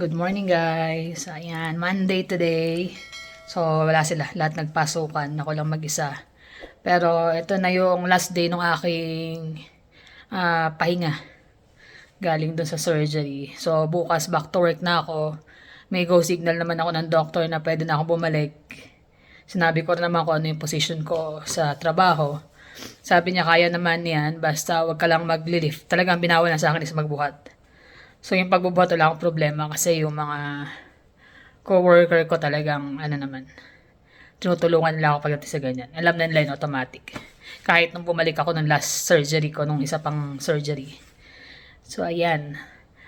Good morning guys. Ayan, Monday today. So, wala sila. Lahat nagpasukan. Ako lang mag-isa. Pero, ito na yung last day ng aking pahinga. Galing dun sa surgery. So, bukas back to work na ako. May go signal naman ako ng doctor na pwede na ako bumalik. Sinabi ko rin naman kung ano yung position ko sa trabaho. Sabi niya, kaya naman yan. Basta wag ka lang mag-lift. Talagang binawa na sa akin is magbuhat. So, yung pagbubuhat wala akong problema kasi yung mga co-worker ko talagang, ano naman, tinutulungan nila ako pagdating sa ganyan. Alam na nila yun, automatic. Kahit nung bumalik ako ng last surgery ko, nung isa pang surgery. So, ayan.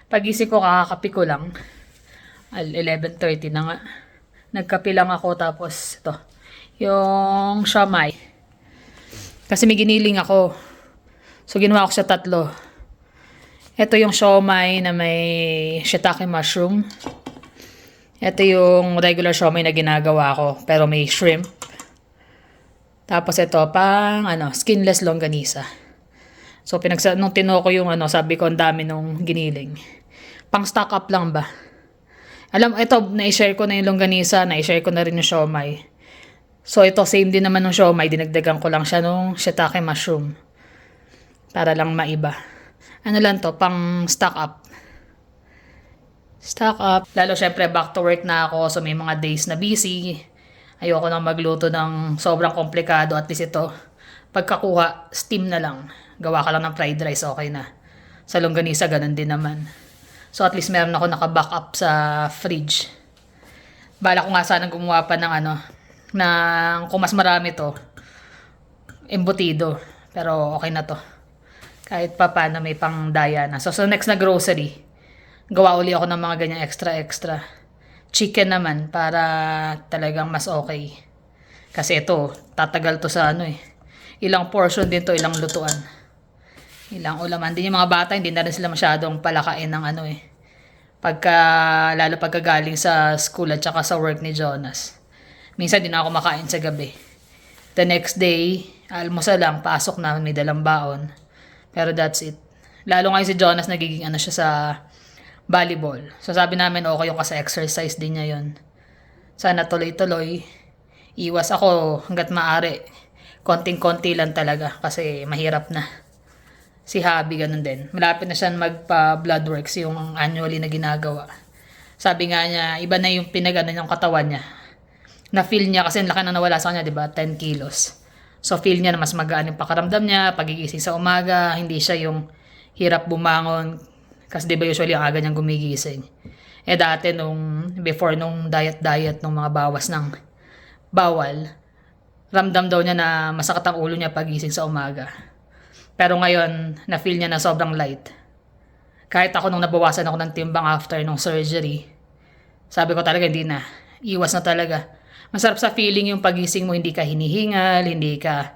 Pagising ko, kakakapi ko lang. 11:30 na nga. Nagkapi lang ako, tapos ito, yung siomai. Kasi may giniling ako. So, ginawa ko siya tatlo. Ito yung siomai na may shiitake mushroom. Ito yung regular siomai na ginagawa ko, pero may shrimp. Tapos ito, pang skinless longganisa. So, nung tinoko yung sabi ko, ang dami nung giniling. Pang stock up lang ba? Alam, ito, na-share ko na yung longganisa, na-share ko na rin yung siomai. So, ito, same din naman ng siomai. Dinagdagan ko lang siya nung shiitake mushroom. Para lang maiba. Ano lang to, pang stock up. Stock up. Lalo syempre back to work na ako, so may mga days na busy. Ayoko nang magluto ng sobrang komplikado. At least ito, pagkakuha, steam na lang. Gawa ka lang ng fried rice, okay na. Sa longganisa, ganun din naman. So at least meron ako naka-backup sa fridge. Bala ko nga sana gumawa pa ng kung mas marami to, embutido. Pero okay na to. Kahit pa paano may pang daya na. So next na grocery, gawa uli ako ng mga ganyang extra. Chicken naman para talagang mas okay. Kasi ito, tatagal to sa ilang portion din to, ilang lutuan. Ilang ulaman. Din yung mga bata, hindi na rin sila masyadong palakain ng lalo pagka galing sa school at saka sa work ni Jonas. Minsan din ako makain sa gabi. The next day, almusal lang, pasok na, may dalang baon. Pero that's it. Lalo ngayon si Jonas nagiging siya sa volleyball. So sabi namin okay yung kasi exercise din niya yun. Sana tuloy-tuloy. Iwas ako hanggat maaari. Konting-konti lang talaga kasi mahirap na. Si Habi ganun din. Malapit na siya magpa-blood works yung annually na ginagawa. Sabi nga niya, iba na yung yung katawan niya. Na-feel niya kasi ang laki na nawala sa kanya, di ba? 10 kilos. So, feel niya na mas magaan yung pakaramdam niya, pagigising sa umaga, hindi siya yung hirap bumangon. Kasi di ba usually ang aga niyang gumigising. Eh dati before nung diet nung mga bawas ng bawal, ramdam daw niya na masakit ang ulo niya pagising sa umaga. Pero ngayon, na-feel niya na sobrang light. Kahit ako nung nabawasan ako ng timbang after nung surgery, sabi ko talaga hindi na. Iwas na talaga. Masarap sa feeling yung pagising mo, hindi ka hinihingal, hindi ka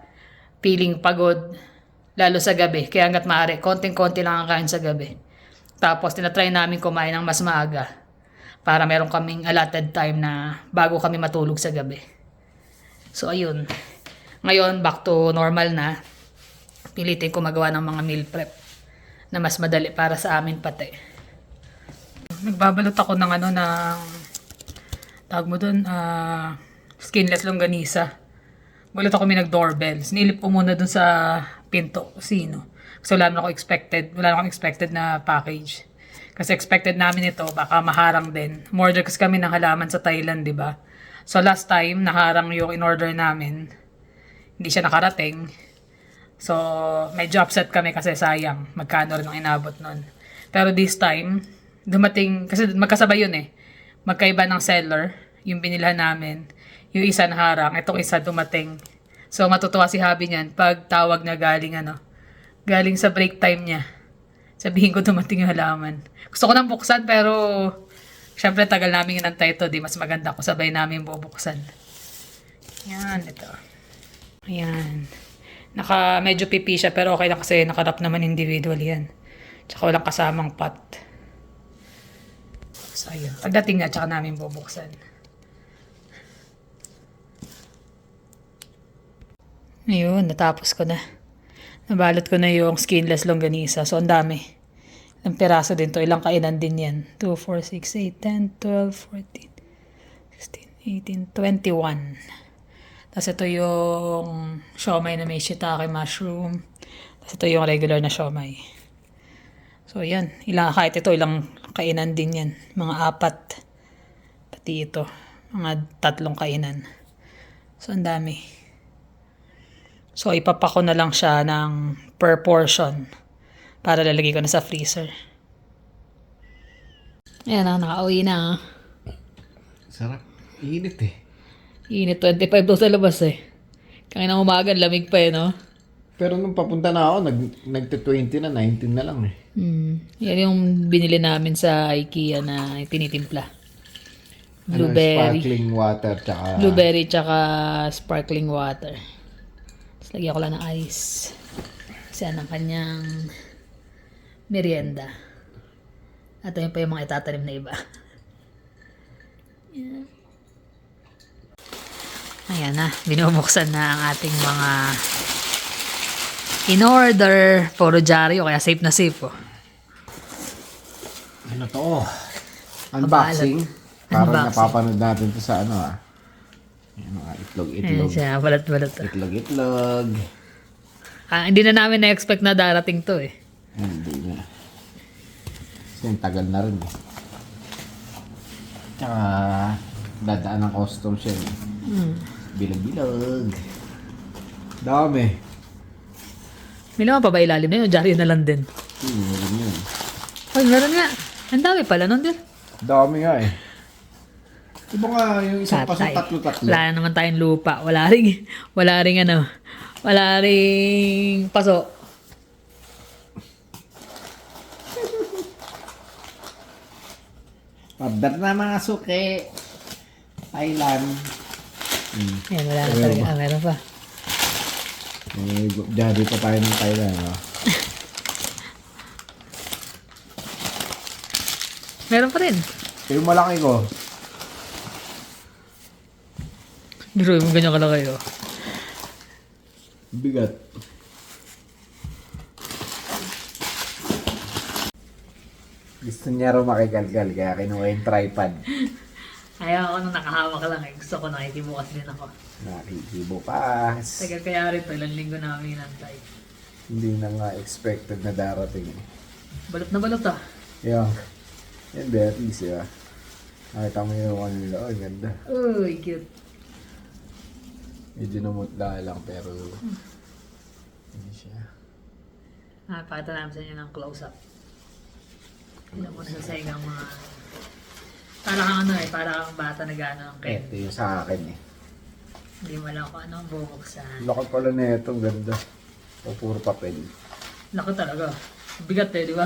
feeling pagod, lalo sa gabi. Kaya hanggat maaari, konting-konti lang ang kain sa gabi. Tapos, tinatry namin kumain ng mas maaga para meron kaming allotted time na bago kami matulog sa gabi. So, ayun. Ngayon, back to normal na. Pilitin ko magawa ng mga meal prep na mas madali para sa amin pati. Nagbabalot ako ng tawag mo dun, skinless longganisa. Gulat ako may nag-doorbell. Sinilip ko muna dun sa pinto. Sino? So wala naman akong expected na package. Kasi expected namin ito, baka maharang din. Umorder kasi kami ng halaman sa Thailand, di ba? So last time, naharang yung in-order namin. Hindi siya nakarating. So, medyo upset kami kasi sayang. Magkano rin ang inabot nun. Pero this time, dumating, kasi magkasabay yun eh. Magkaiba ng seller, yung binilhan namin. Yung isa naharang, itong isa dumating. So, matutuwa si Habi niyan pag tawag na galing sa break time niya. Sabihin ko dumating yung halaman. Gusto ko nang buksan pero syempre tagal namin inantay ito. Di mas maganda kung sabay namin bubuksan. Yan, ito. Ayan. Medyo pipi siya pero okay lang kasi nakarap naman individual yan. Tsaka walang kasamang pot. So, ayun. Pagdating na, tsaka namin bubuksan. Ayun, natapos ko na. Nabalot ko na yung skinless longganisa. So, ang dami. Ang piraso din to. Ilang kainan din yan. 2, 4, 6, 8, 10, 12, 14, 16, 18, 21. Tapos ito yung siomay na may shiitake mushroom. Tapos ito yung regular na siomay. So yan. Kahit ito, ilang kainan din yan. Mga 4. Pati ito. Mga 3 kainan. So ang dami. So ipapako na lang siya ng per portion. Para lalagay ko na sa freezer. Ayan na, nakauwi na. Sarap. Init eh. Init, 25 daw sa labas eh. Kanina umaga, lamig pa eh, no? Pero nung papunta na ako, nagte-20 na, 19 na lang eh. Yan yung binili namin sa IKEA na tinitimpla. Ano, sparkling water tsaka... Blueberry tsaka sparkling water. Tapos lagyan ko lang ng ice. Kasi yan ang kanyang merienda. At ayun pa yung mga itatanim na iba. Yan. Ayan na, binubuksan na ang ating mga in-order. Puro dyaryo, kaya safe na safe oh. Ano to? Unboxing. Parang Unboxing. napapanood natin to sa ano Ayan mga Ayan itlog-itlog. siya, balat-balat. Itlog-itlog. Hindi na namin na-expect na darating to eh. Hindi na. Kasi ang tagal na rin eh. Tsaka dadaan ng custom siya eh. Bilog-bilog. Dami. May naman pa ba ilalim na yun? Dyaryo na lang din. Meron yun. Ay, meron nga. Ang dami pala nun din. Dami nga eh. Iba nga yung isang paso Patay. tatlo-tatlo. Wala naman tayong lupa. Wala ring paso. Order na mga suki. Thailand. Ayan, wala na talaga. Meron pa. Jadi pa tayo ng Thailand. No? Meron pa rin. Yung malaki ko. Biro mo ganyan kalaki oh. Bigat. Gusto niya raw makigalgal kaya kinuha yung tripod. Ayaw ako nung nakahawak lang eh. Gusto ko nakikibukas din ako. Nakikibukas. Tagal kaya rin to. Ilang linggo namin inantay. Hindi na nga expected na darating eh. Balot na balot ah. Yung, hindi at least nakita mo yung ano nila. Oh, ganda. Uy, cute. Medyo namutla lang pero hindi siya. Pakita namin sa inyo ng close-up. Ilan mo na sa segang mga... Para kang para kang bata na gano'n ang Ito yung sa akin eh. Hindi mo alam kung anong bubuksan. Laki pala na ito, ganda. O puro papel. Laki talaga. Bigat eh, di ba?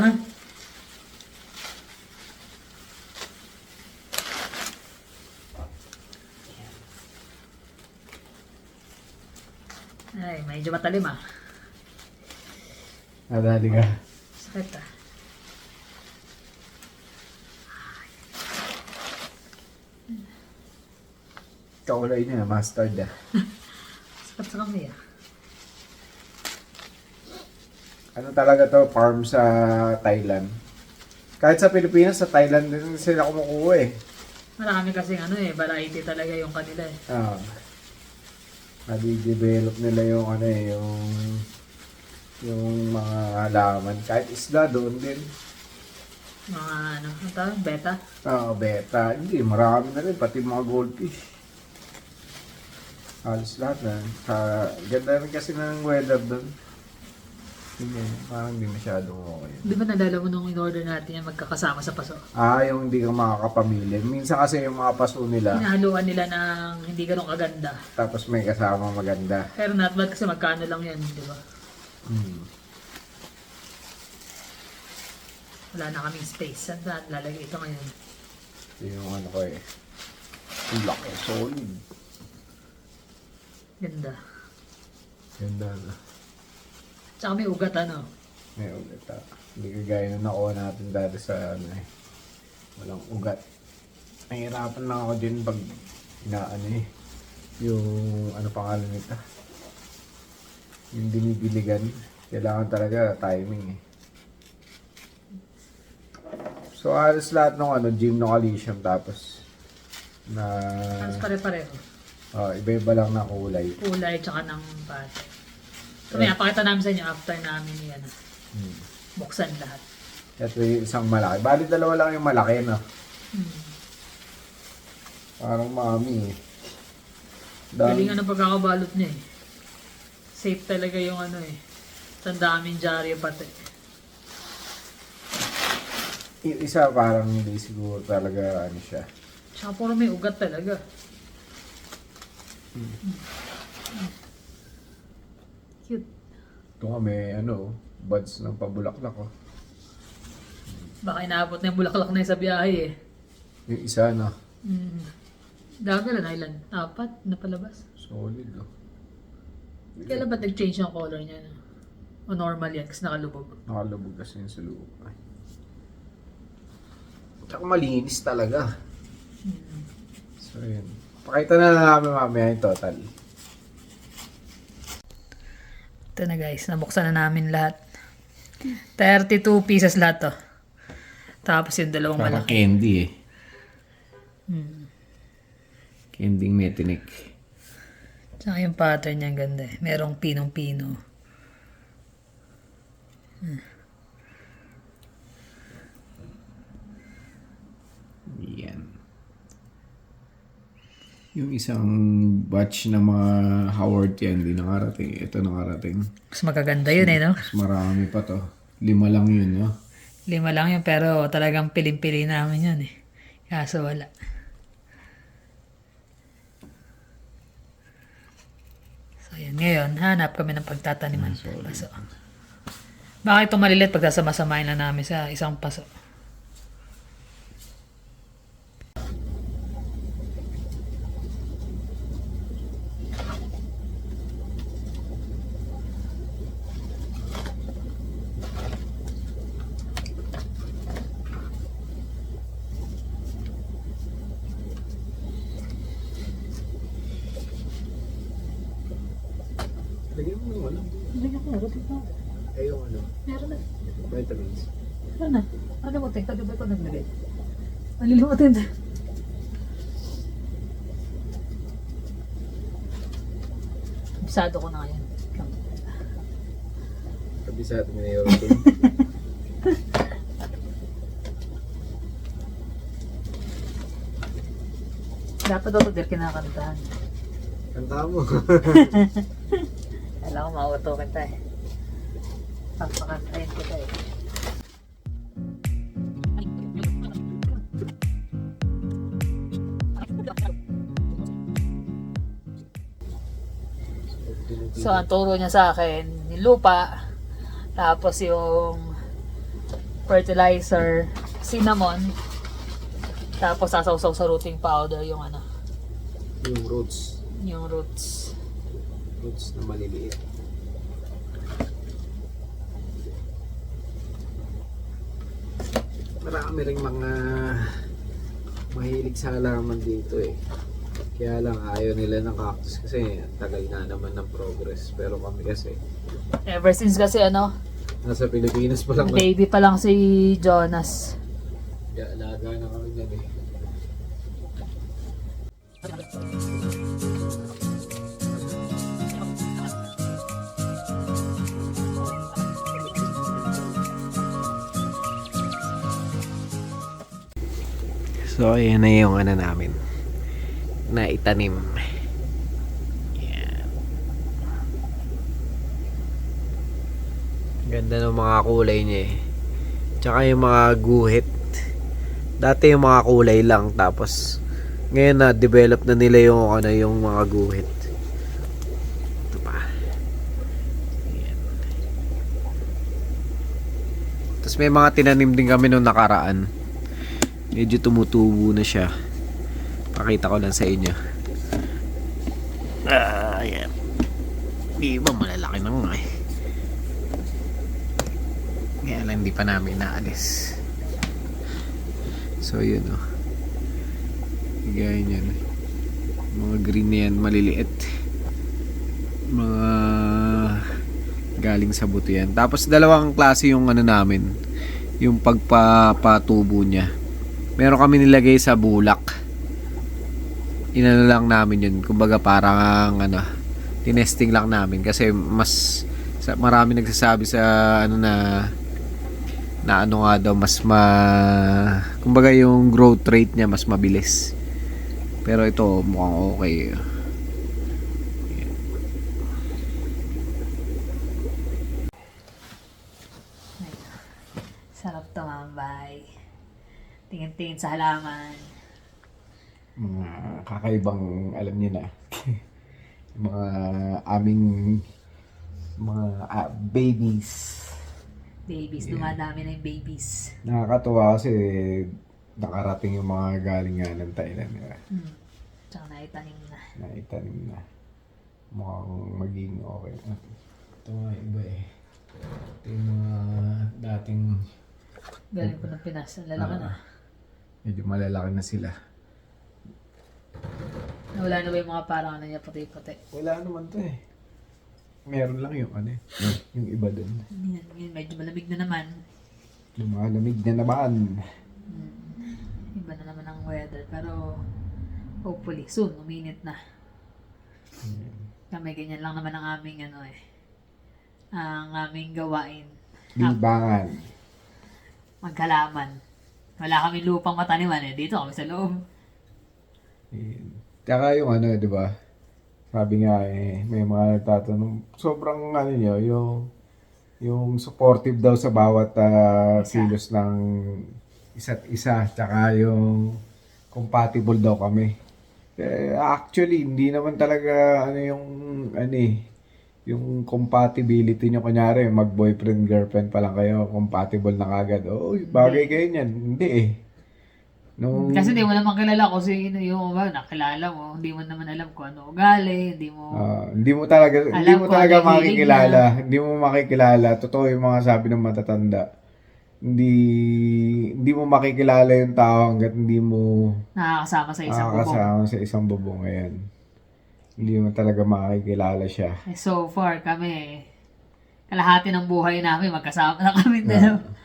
Ay, medyo matalim ah. Nadali ka. Sakit ah. Kaulay niya, mustard ah. Sakit sa kamay ah. Ano talaga to, farm sa Thailand. Kahit sa Pilipinas, sa Thailand din sila kumukuha eh. Marami kasing variety talaga yung kanila eh. Nadi-develop nila yung yung mga halaman. Kahit isda doon din. Mga ano tawag? Beta? Beta. Hindi, marami na rin. Pati mga goldfish. Halos lahat na. Ganda rin kasi ng weather doon. Hindi, parang hindi masyadong okay. Di ba nalala mo nung in-order natin yung magkakasama sa paso? Yung hindi ka makakapamilya. Minsan kasi yung mga paso nila, Hinahaluan nila ng hindi ganun kaganda. tapos may kasama maganda. Pero not bad kasi magkano lang yan, di ba? Wala na kaming space. Saan na lalagay ito ngayon? Yung ano ko eh. Ang laki, solid. Ganda. Ganda na. Tsaka may ugat May ugat Hindi kagaya na nakuha natin dati sa walang ugat. Nahihirapan lang ako din pag yung pangalan nito. Yung dinibiligan. Kailangan talaga timing eh. So, halos lahat ng gym no Coliseum tapos na Halos pare-pareho. iba-iba lang na kulay. Kulay tsaka ng pate. So, may pakita namin sa inyo after namin yan. Buksan lahat. Ito yung isang malaki. Bali, dalawa lang yung malaki, no? Parang mami, eh. Galing ang pagkakabalot niya, eh. Safe talaga yung Ang daming dyaryo pati. Yung isa parang hindi siguro talaga siya. Tsaka puro may ugat talaga. Cute. Ito nga may buds ng pabulaklak, oh. Baka inaabot na yung bulaklak na yun sa biyahe, eh. Yung isa, no? Daga lang, ilan? 4 na palabas. Solid, oh. Kailan ba nag-change yung color niya? No? O normal yan kasi nakalubog? Nakalubog kasi yun sa loob. Ay. Tsaka malinis talaga. So, yun. Pakita na lang namin mamaya yung total. Ito na guys, nabuksan na namin lahat. 32 pieces lahat to. Tapos yung dalawang Parang malaki. candy, eh. Candy metinik. Tsaka yung pattern niya ang ganda, eh. Merong pinong-pino. Yan. Yung isang batch ng mga Howard yan, hindi nakarating. Ito nakarating. Mas magaganda yun, no? Mas marami pa to. 5 lang yun, no? 5 lang yun, pero talagang piling-pili namin yun, eh. Kaso wala. So, yan. Ngayon, hanap kami ng pagtataniman. Paso. Baka ito malilit pagsasama-samahin lang namin sa isang paso. Lagyan mo yung Hindi ako, buti pa. Eh, yung Meron na. vitamins. Meron na. Ano mo, tek, kagabi ko naglagay. Malilimutin na. Bisado ko na yan. Kabisado mo na yung Dapat daw ito kinakantahan. Kanta mo. Alam ko mauto kita eh. Papakantahin kita eh. So, ang turo niya sa akin, yung lupa, tapos yung fertilizer, cinnamon, tapos sasawsaw sa rooting powder yung Yung roots. yung roots. Roots na maliliit. Marami ring mga mahilig sa halaman dito eh. Kaya lang ayaw nila ng cactus kasi ang tagal na naman ng progress. Pero kami kasi Ever since kasi nasa Pilipinas pa lang baby pa lang si Jonas. alaga na kami dyan eh. So ayan na yung namin na itanim. Yan. Ganda ng mga kulay niya eh. Tsaka yung mga guhit. Dati yung mga kulay lang tapos ngayon na develop na nila yung yung mga guhit. Ito pa. Yan. Tapos may mga tinanim din kami nung nakaraan. Medyo tumutubo na siya. Pakita ko lang sa inyo. Ayan. Di ba malalaki na nga eh. Kaya lang hindi pa namin naalis. So yun oh. Gaya yan. Mga green na yan, maliliit. Mga galing sa buto yan. Tapos dalawang klase yung namin. yung pagpapatubo niya. Meron kami nilagay sa bulak. Inano lang namin yun. Kumbaga parang tinesting lang namin kasi marami nagsasabi sa na ano nga daw kumbaga yung growth rate niya mas mabilis. Pero ito mukhang okay. Sarap tumambay. Tingin-tingin sa halaman. Mga kakaibang alam niyo na. Mga aming mga babies. Babies, dumadami na yung babies. Nakakatuwa kasi nakarating yung mga galing nga ng Thailand. Tsaka naitanim na. Naitanim na. Mukhang maging okay. Ito nga iba eh. Ito yung mga dating Galing ko ng Pinas. Ang lalaki na. medyo malalaki na sila. Wala na ba yung mga parang niya puti-puti? Wala naman to eh. Meron lang yung yung iba dun. Yan, medyo malamig na naman. Lumalamig na naman. Iba na naman ang weather. Pero hopefully soon, uminit na. Kami ganyan lang naman ang aming ang aming gawain. Libangan. Maghalaman. Wala kami lupang mataniman dito kami sa loob. Tsaka yung di ba? Sabi nga may mga nagtatanong, sobrang nyo, yung supportive daw sa bawat kilos ng isa't isa. Tsaka yung compatible daw kami. Actually, hindi naman talaga yung compatibility nyo. Kunyari, mag-boyfriend, girlfriend pa lang kayo, compatible na kagad. Oh, bagay kayo niyan. Hindi eh. Kasi di mo naman kilala kung sino yung nakilala mo. Hindi mo naman alam kung ano ugali. Hindi mo talaga makikilala. Hindi mo makikilala. Totoo yung mga sabi ng matatanda. Hindi mo makikilala yung tao hanggat hindi mo nakakasama sa isang bubong. Ayan. Hindi mo talaga makikilala siya. So far kami, kalahati ng buhay namin, magkasama na kami dalawa.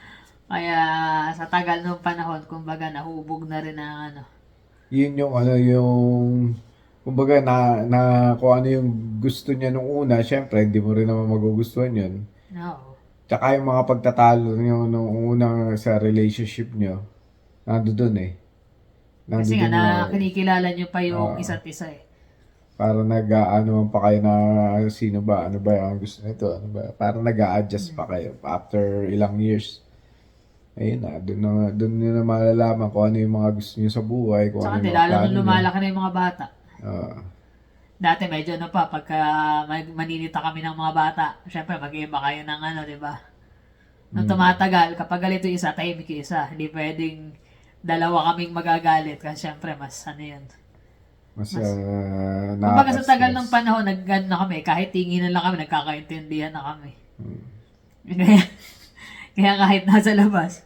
Kaya sa tagal ng panahon, kumbaga nahubog na rin ang Yun yung kumbaga kung ano yung gusto niya nung una, syempre hindi mo rin naman magugustuhan yun. No. Tsaka yung mga pagtatalo niyo nung unang sa relationship niyo, nandoon eh. Kasi nga kinikilala niyo pa yung isa't isa eh. Para nag-ano pa kayo na sino ba, ano ba ang gusto nito, ano ba? Para nag-a-adjust pa kayo after ilang years. Ayun doon nyo na malalaman kung ano yung mga gusto nyo sa buhay. Tsaka lalo nung lumalaki na yung mga bata. Dati medyo pagka maninita kami ng mga bata, syempre mag-iiba kayo ng di ba? Nung tumatagal, kapag galito isa, tahimik yung isa. Hindi pwedeng dalawa kaming magagalit kasi syempre mas yun. Kumbaga sa tagal ng panahon, na kami, kahit tinginan lang kami, nagkakaintindihan na kami. Kaya kahit nasa labas,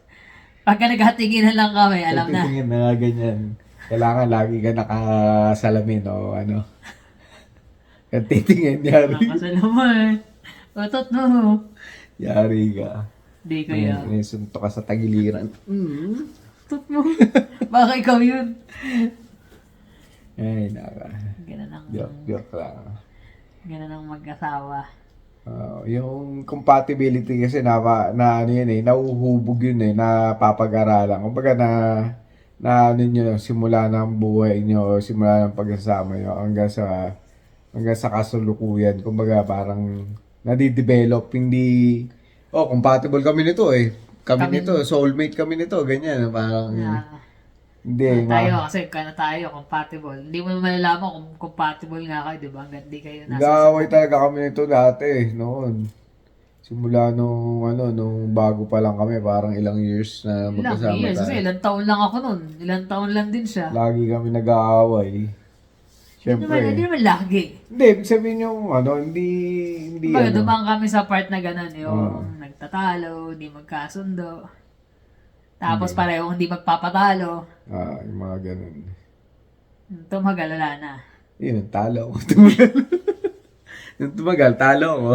pagka naghatinginan lang kami, alam na. Pagtitingin na ganyan. Kailangan lagi ka nakasalamin o Kaya titingin, yari. Nakasalaman. Otot no. Yari ka. Di kaya. May sunto ka sa tagiliran. Otot mo. Baka ikaw yun. Ay, Ganun ang... Joke lang. Ganun ang mag-asawa. Yung compatibility kasi nauhubog yun napapag-aralan. Kumbaga simula ng buhay nyo, simula ng pagsasama nyo hanggang sa kasulukuyan. Kumbaga parang nadidevelop, hindi, compatible kami nito Kami nito, soulmate kami nito, ganyan. Parang, hindi. Tayo kasi tayo compatible. Hindi mo malalaman kung compatible nga kayo, di ba? Hanggang di kayo nag-aaway talaga kami nito dati, noon. Simula nung bago pa lang kami, parang ilang years na magkasama tayo. Kasi ilang taon lang ako nun. Ilang taon lang din siya. Lagi kami nag-aaway. Siyempre. Hindi naman lagi. Hindi, sabihin yung hindi Dumang kami sa part na gano'n, yung nagtatalo, hindi magkasundo. Tapos parehong hindi magpapatalo. Yung mga ganun. Tumagal, wala na. Yun, talo ako. Yung tumagal, talo ako.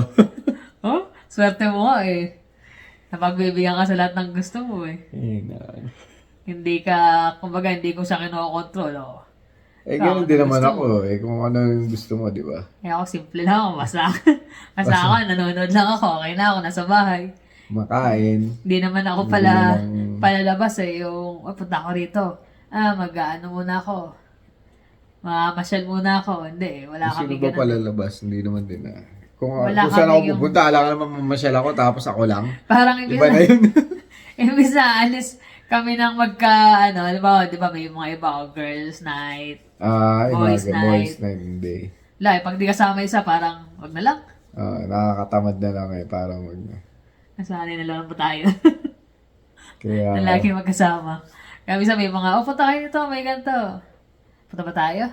Swerte mo nga Napagbibigyan ka sa lahat ng gusto mo eh. Hindi ka, kumbaga, hindi ko siya kinokontrol. Oh. Ganun din naman gusto ako kung ano yung gusto mo, di ba? Kaya ako simple lang ako. Basta ako, nanonood lang ako. Okay na ako, nasa bahay. Makain. Hindi naman ako palalabas eh. Yung, punta ako rito. Mag-ano muna ako. Mamasyal muna ako. Hindi eh. Wala kami Sino ba ganun. palalabas? Hindi naman din Kung Wala saan ako kami yung- pupunta, alam ka naman mamasyal ako tapos ako lang. Parang Iba na yun. imbis na alis kami ng halimbawa, di ba may mga iba, girls night. Boys Boys night. night, hindi. Pag di kasama isa, parang, wag na lang. Nakakatamad na lang parang Nasanay na lang po tayo. Kaya, na lagi magkasama. Kaya minsan may mga, punta kayo nito, may ganito. Punta ba tayo?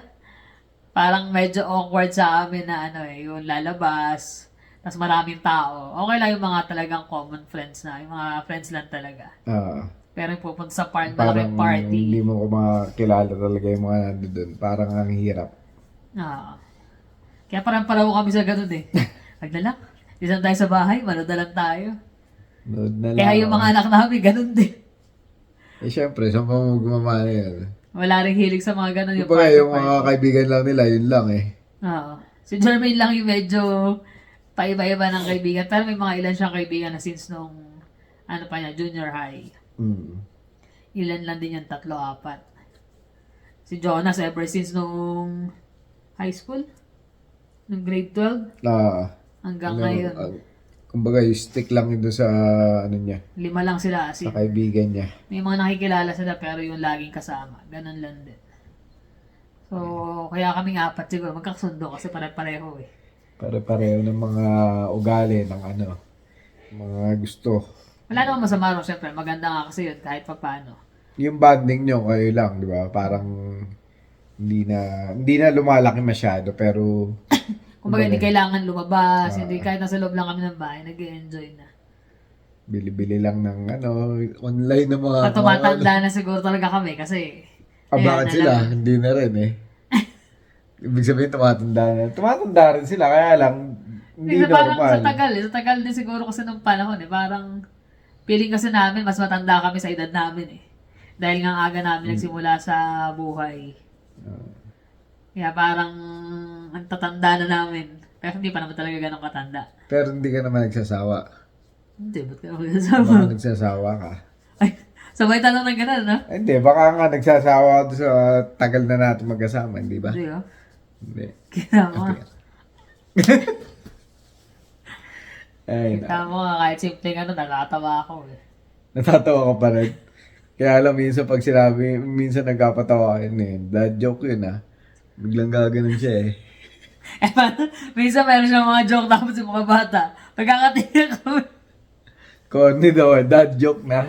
Parang medyo awkward sa amin na yung lalabas, tapos maraming tao. Okay lang yung mga talagang common friends na, yung mga friends lang talaga. Pero yung pupunta sa parang malaking party. hindi mo makakilala talaga yung mga nandun. Parang ang hirap. Kaya parang palaw kami sa ganun eh. Wag na lang. Isang tayo sa bahay, manood na lang tayo. Nood na lang. Kaya yung mga anak namin, ganun din. Syempre, saan pa mo gumamana yan? Wala rin hilig sa mga ganun. Yung yung mga kaibigan lang nila, yun lang Oo. Si Jermaine lang yung medyo paiba-iba ng kaibigan. Pero may mga ilan siyang kaibigan na since nung, junior high. Ilan lang din yung 3, 4. Si Jonas ever since nung high school? Nung grade 12? Hanggang ngayon. Kumbaga, yung stick lang yun doon sa, 5 lang sila. sa kaibigan niya. May mga nakikilala sila pero yung laging kasama. Ganun lang din. So, kaya kaming 4 siguro. Magkakasundo kasi pare-pareho eh. Pare-pareho ng mga ugali, ng mga gusto. Wala namang masama rin, syempre. Maganda nga kasi yun kahit pa paano. Yung bonding nyo, kayo lang, di ba? Parang hindi na lumalaki masyado, pero Kumbaga, hindi kailangan lumabas. Hindi kahit nasa loob lang kami ng bahay, nag-enjoy na. bili-bili lang ng online na mga... At tumatanda na siguro talaga kami kasi... bakit sila? Hindi na rin Ibig sabihin, tumatanda na. Tumatanda rin sila, kaya lang, hindi Parang normal. sa tagal din siguro kasi ng panahon Parang, feeling kasi namin, mas matanda kami sa edad namin Dahil nga aga namin nagsimula sa buhay. Kaya parang, ang tatanda na namin. Pero hindi pa naman talaga ganun katanda. Pero hindi ka naman nagsasawa. Hindi, ba't ka magsasawa? Baka nagsasawa ka. Ay, sabay tanong ng ganun, no? Hindi, baka nga nagsasawa ka doon sa tagal na natin magkasama, hindi ba? Hindi, Hindi. Kita mo nga. Ay, Kita mo nga, kahit simpleng nakakatawa ako natatawa ka pa rin. Kaya alam, minsan pag sinabi, minsan nagkapatawa yun dad joke yun Biglang gaganon siya minsan meron siyang mga joke tapos yung mga bata. Pagkakatingin kami. Corny daw dad joke na.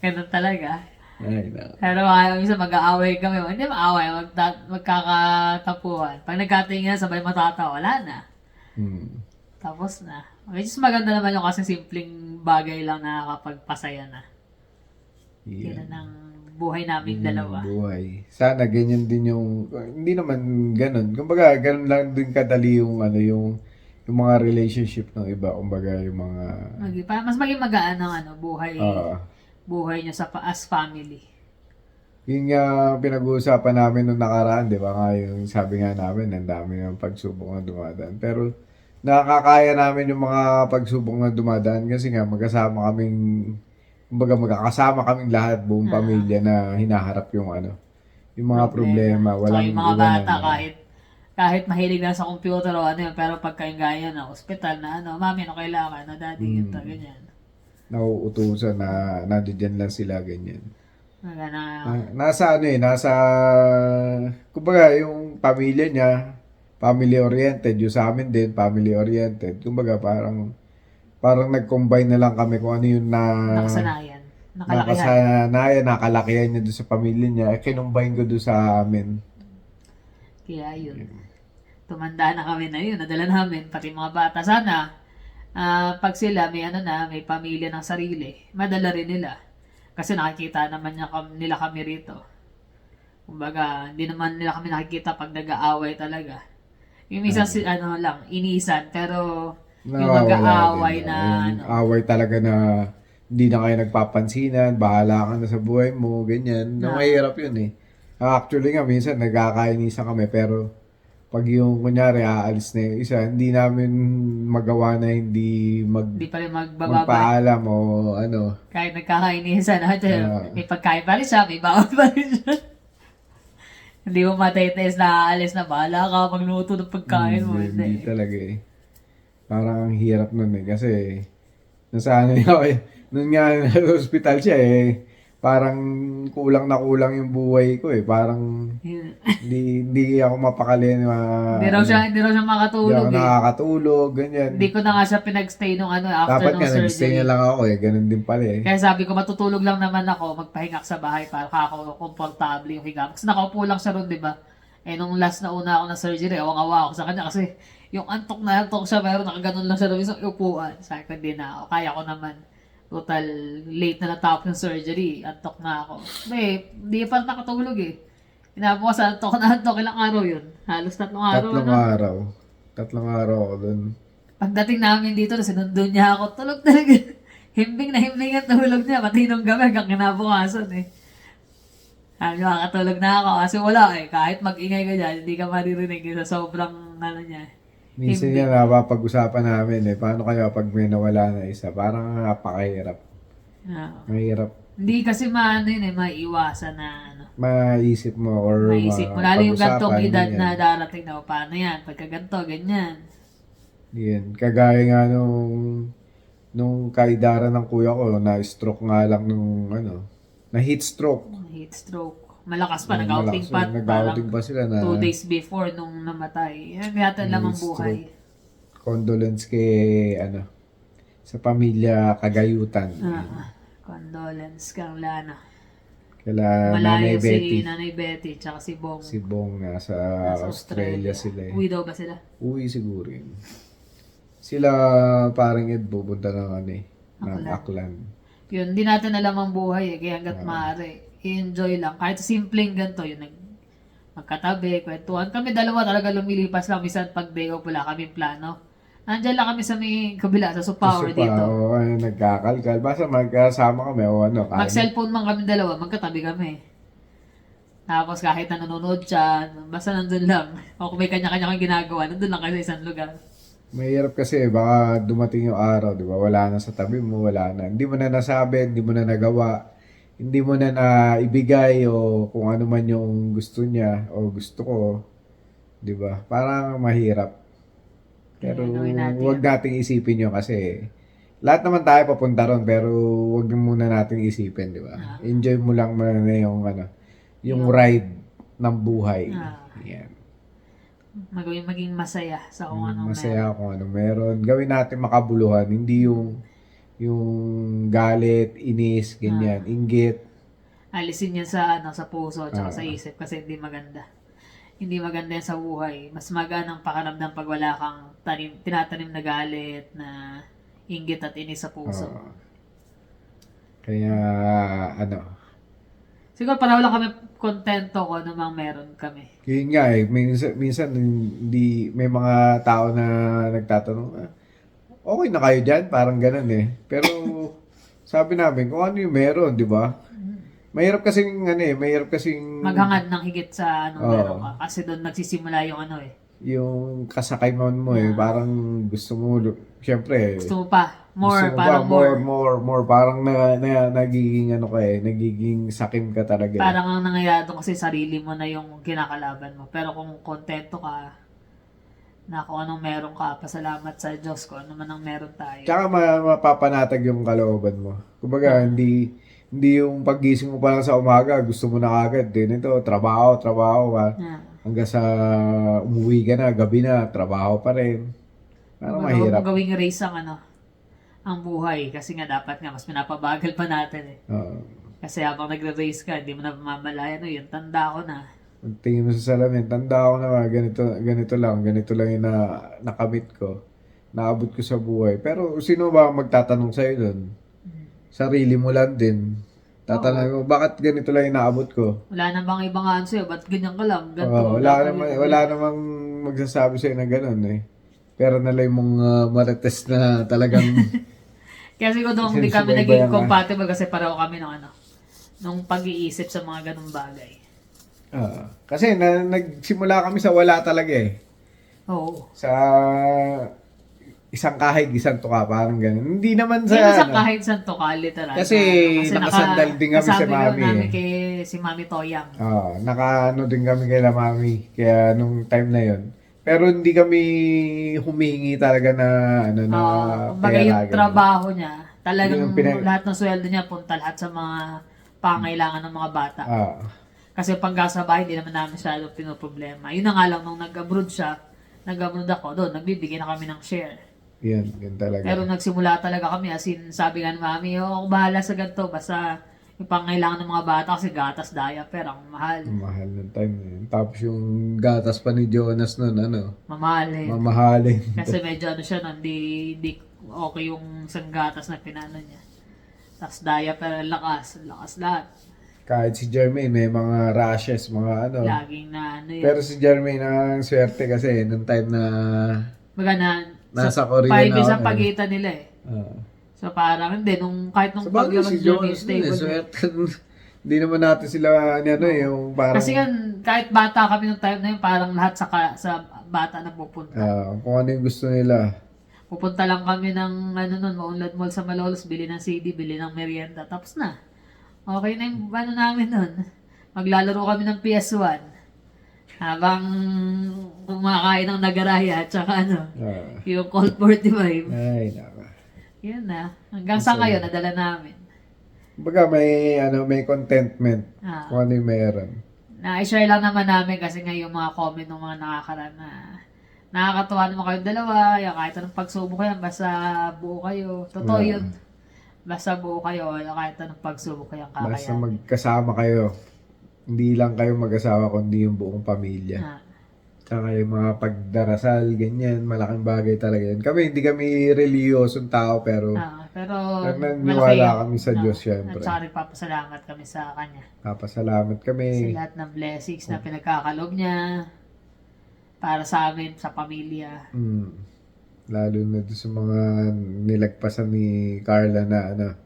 Ganun talaga. Ay, no. Pero minsan mag-aaway kami. Hindi maaway, magkakatapuhan. Pag nagkatingin sabay matatawa, wala na. Tapos na. Which is maganda naman yung kasi simpleng bagay lang na nakakapagpasaya na. Yan ang buhay naming dalawa. Buhay. Sana ganyan din yung, hindi naman ganun. Kumbaga, ganun lang din kadali yung, yung mga relationship ng iba. Kumbaga, yung mga... Mas maging magaan ang buhay. Buhay niya as family. Yung pinag-uusapan namin nung nakaraan, di ba nga yung sabi nga namin, ang dami ng pagsubok na dumadaan. Pero nakakaya namin yung mga pagsubok na dumadaan kasi nga magkasama kaming, kumbaga magkakasama kaming lahat, buong pamilya na hinaharap yung yung mga problema. Walang yung mga iba bata kahit mahilig na sa computer o pero pagka yung gaya na ospital na mami kailangan, daddy, ganyan. Nauutusan na nandiyan lang sila, ganyan. Nasa nasa, kumbaga yung pamilya niya, family-oriented, yung sa amin din, family-oriented. Kumbaga parang nag-combine na lang kami kung ano yung nakasanayan. nakalakihan niya doon sa pamilya niya, kinumbine ko doon sa amin. Kaya yun. Tumanda na kami na yun, nadala namin, pati mga bata. Sana, pag sila may pamilya ng sarili, madala rin nila. Kasi nakikita naman nila kami rito. Kumbaga, hindi naman nila kami nakikita pag nag-aaway talaga. Yung minsan inisan, pero Yung Nawawala mag-aaway din, na yung ano. away talaga na hindi na kayo nagpapansinan, bahala ka na sa buhay mo, ganyan. Na Na, mahirap yun eh. Actually nga, minsan nagkakainisan kami, pero pag yung kunyari aalis na yung isa, hindi namin magawa na hindi hindi pa rin magbababay. magpaalam o ano. Kahit nagkakainisan natin, Ah. may pagkain pa rin siya, may bawal pa rin siya. Hindi mo matay-test na aalis na bahala ka magluto ng pagkain mo. Hindi Hindi. talaga eh. Parang ang hirap nun eh. Kasi nasanay ako eh. Nun nga sa hospital siya eh. Parang kulang na kulang yung buhay ko eh. Parang hindi ako mapakali na Hindi raw siya hindi makatulog ako eh. nakakatulog, ganyan. Hindi ko na nga siya pinag-stay nung ano, after Dapat nung nga nag-stay surgery. na lang ako eh. Ganun din pala eh. Kaya sabi ko, matutulog lang naman ako, magpahinga sa bahay para ako komportable yung higa. Kasi nakaupo lang siya ron, di ba? Eh, nung last na una ako na surgery, awang-awa ako sa kanya kasi yung antok na antok siya, pero nakaganon lang siya ron sa upuan. Sabi ko, hindi na ako. Kaya ko naman. Total, late na natapos yung surgery. Antok na ako. Hindi pa nakatulog eh. Inapo ko sa antok, ilang araw yun? Halos 3 araw. Tatlong ano? araw. Tatlong araw ako dun. Pagdating namin dito, sinundo niya ako. Tulog talaga. Himbing na himbing ang tulog niya. Pati nung gabi hanggang kinabukasan eh. Sabi niya, makakatulog na ako. Kasi wala eh. Kahit mag-ingay ka dyan, hindi ka maririnig sa sobrang ano niya. Minsan yan napapag-usapan namin eh. Paano kaya pag may nawala na isa? Parang napakahirap. Ah. Mahirap Hindi kasi maano yun eh, maiiwasan na ano. maisip mo or Maisip mo. Lalo yung gantong mapag-usapan, edad ganyan. na darating na, paano yan? Pagka ganito, ganyan. Yan. Kagaya nga nung kaidara ng kuya ko, na-stroke nga lang nung na heat stroke. Heat stroke. Malakas pa, Yung nag-outing malakas, pa. nag-outing pa sila na 2 days before nung namatay. Yan yata lang ang heat buhay. condolence kay sa pamilya Kagayutan. Condolence kang Lana. Kala Malayo Nanay Betty. si Nanay Betty, tsaka si Bong. Si Bong nasa Nasa Australia sila eh. Uwi daw ba sila? Uwi siguro yun. Sila parang Ed pupunta ng ng Aklan. Yun, hindi natin alam ang buhay eh. Kaya hanggat maaari, i-enjoy lang. Kahit simpleng ganito, yun, magkatabi, kwentuhan. Kami dalawa talaga lumilipas lang. Minsan pag day off, wala kaming plano. Nandyan lang kami sa may kabila, sa Supower dito. Oo, nagkakalkal. Basta magkasama kami o kain. Mag-cellphone man kami dalawa, magkatabi kami. Tapos kahit na nanonood siya, basta nandun lang. O kung may kanya-kanya kang ginagawa, nandun lang kayo sa isang lugar. Mahirap kasi, baka dumating yung araw, di ba? Wala na sa tabi mo, wala na. Hindi mo na nasabi, hindi mo na nagawa, hindi mo na naibigay o kung ano man yung gusto niya o gusto ko, di ba? Parang mahirap. Pero Gawin natin huwag nating isipin yun kasi lahat naman tayo papunta ron pero huwag muna nating isipin, di ba? Enjoy mo lang muna yung yung ride ng buhay. Yan. Maging masaya sa kung anong Masaya kung ano meron. Gawin natin makabuluhan, hindi yung galit, inis, ganyan, inggit. alisin yan sa puso at sa isip kasi hindi maganda. Hindi maganda yan sa buhay. Mas magaan ang pakiramdam pag wala kang tinatanim na galit, na inggit at inis sa puso. Kaya Siguro para wala kami kontento ko namang meron kami. yun nga eh, minsan hindi, may mga tao na nagtatanong, okay na kayo dyan? Parang ganun eh. Pero sabi namin, kung ano yung meron, di ba? Mahirap kasing Maghangad ng higit sa meron ka. Kasi doon nagsisimula yung yung kasakay mo eh, parang gusto mo, syempre, gusto mo pa. More, gusto mo parang ba, more, parang nagiging nagiging sakim ka talaga. Parang ang nangyayari doon kasi sarili mo na yung kinakalaban mo. Pero kung kontento ka, na kung anong meron ka, pasalamat sa Diyos ko, ano man ang meron tayo. Tsaka mapapanatag yung kalooban mo. Kumbaga, hindi yung paggising mo pa lang sa umaga, gusto mo na kagad din ito, trabaho, hanggang sa umuwi ka na, gabi na, trabaho pa rin. Parang mahirap. Huwag mo gawing race ang buhay. Kasi nga dapat nga, mas pinapabagal pa natin eh. Kasi habang nagre-race ka, hindi mo na mamalayan, yun, tanda ko na. Tingin mo sa salamin, tanda ko na ganito lang yung nakamit ko. Naabot ko sa buhay. Pero sino ba magtatanong sa'yo doon? Sarili mo lang din. Tatanong mo, bakit ganito lang yung naabot ko? Wala na bang ibang answer? Ba't ganyan ka lang? Ganito, Wala namang magsasabi sa'yo na gano'n eh. Pero nalay mong marites na talagang Kaya siguro doon hindi kami Sinusubaybayan naging ka. compatible kasi pareho kami ng nung pag-iisip sa mga ganung bagay. kasi nagsimula kami sa wala talaga eh. Oo. Sa isang kahig, isang tuka, parang ganun. Hindi naman sa Hindi naman sa ano. kahit saan to ka, literal. Kasi nakasandal din kami sa kasabi mami namin eh. kay si Mami Toyang. Nakaano din kami kay la mami. Kaya nung time na yon. Pero hindi kami humingi talaga na ano na Kumbaga yung ganun. trabaho niya, talagang Yung lahat ng sweldo niya punta lahat sa mga pangailangan ng mga bata. Ah, Kasi pag sa bahay, hindi naman namin masyadong pinoproblema. Yun na nga lang, nung nag-abroad siya, nag-abroad ako doon, nagbibigay na kami ng share. yun talaga. Pero nagsimula talaga kami, as in, sabi nga ng mami, ako bahala sa ganito, basta yung pangailangan ng mga bata kasi gatas, diaper, ang mahal. Mahal ng time na yun. Tapos yung gatas pa ni Jonas nun, ano, Mamahal eh. mamahalin. Kasi medyo ano siya, hindi okay yung isang gatas na pinano niya. Tapos diaper, lakas lahat. Kahit si Jermaine, may mga rashes, mga ano. Laging na ano yun. Pero si Jermaine ang swerte kasi nung time na Baga nasa Korea 5 na years ako ang eh. pagitan nila eh. So parang hindi, kahit nung Sa bagay si Jonas stable. nun, swerte. Hindi naman natin sila ano yung parang Kasi nga, kahit bata kami nung time na yun, parang lahat sa bata na pupunta. kung ano yung gusto nila. Pupunta lang kami ng Maunlad Mall sa Malolos, bili ng CD, bili ng merienda, tapos na. Okay na yung namin nun. Maglalaro kami ng PS1. Habang kumakain ng nagaraya at saka yung Colt 45. Ay, naka. Yun na. Hanggang sa ngayon, nadala namin. Baga may contentment Ah. kung ano yung meron. Na-share lang naman namin kasi nga yung mga comment ng mga nakakaraan na nakakatuwa naman kayong dalawa, yung kahit anong pagsubok yan, basta buo kayo. Totoo Yeah. yun. Basta buo kayo, kahit anong pagsubok kayong Basta kakayanin. magkasama kayo. Hindi lang kayo mag-asawa kundi yung buong pamilya. Ah. Tsaka yung mga pagdarasal, ganyan, malaking bagay talaga yun. Hindi kami reliyosong tao pero Pero naniniwala kami sa Diyos, syempre. At saka nagpapasalamat kami sa Kanya. Papasalamat Sa kami. lahat ng blessings na pinagkakalob niya para sa amin, sa pamilya. Lalo na doon sa mga nilagpasan ni Carla na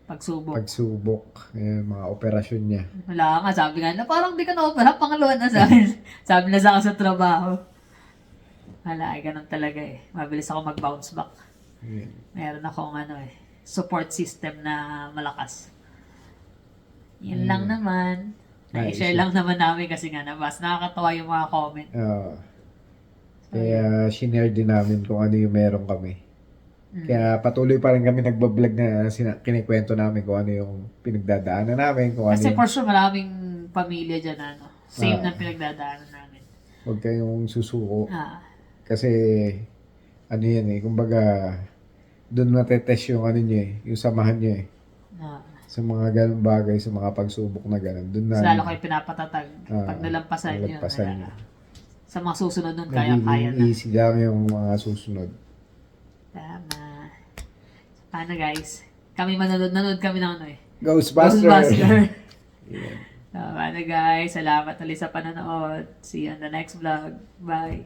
Pagsubok. pagsubok, mga operasyon niya. Wala nga, sabi nga na parang di ka na-opera, pangalawa na sa akin. Sabi na sa akin sa trabaho. Wala, ganun talaga eh. Mabilis ako mag-bounce back. Yan. Meron akong support system na malakas. Yun lang naman. Nice. I-share lang naman namin kasi nga nabas. Nakakatawa yung mga comment. Kaya shinare din namin kung ano yung meron kami. Kaya patuloy pa rin kami nagbablog na kinikwento namin kung ano yung pinagdadaanan namin. Kung ano Kasi yung, for sure maraming pamilya dyan same na pinagdadaanan namin. huwag kayong susuko. Kasi ano yan kumbaga doon matetest yung ano nyo yung samahan nyo sa mga ganung bagay, sa mga pagsubok na ganun. Doon na Lalo kayo pinapatatag pag nalampasan nyo. nyo. Sa mga susunod nun, kaya-kaya na. Easy lang yung mga susunod. Tama. Paano guys? Kami nanood kami ng Ghostbuster! Ghostbuster. Yeah. Paano guys? Salamat ulit sa panonood. See you on the next vlog. Bye.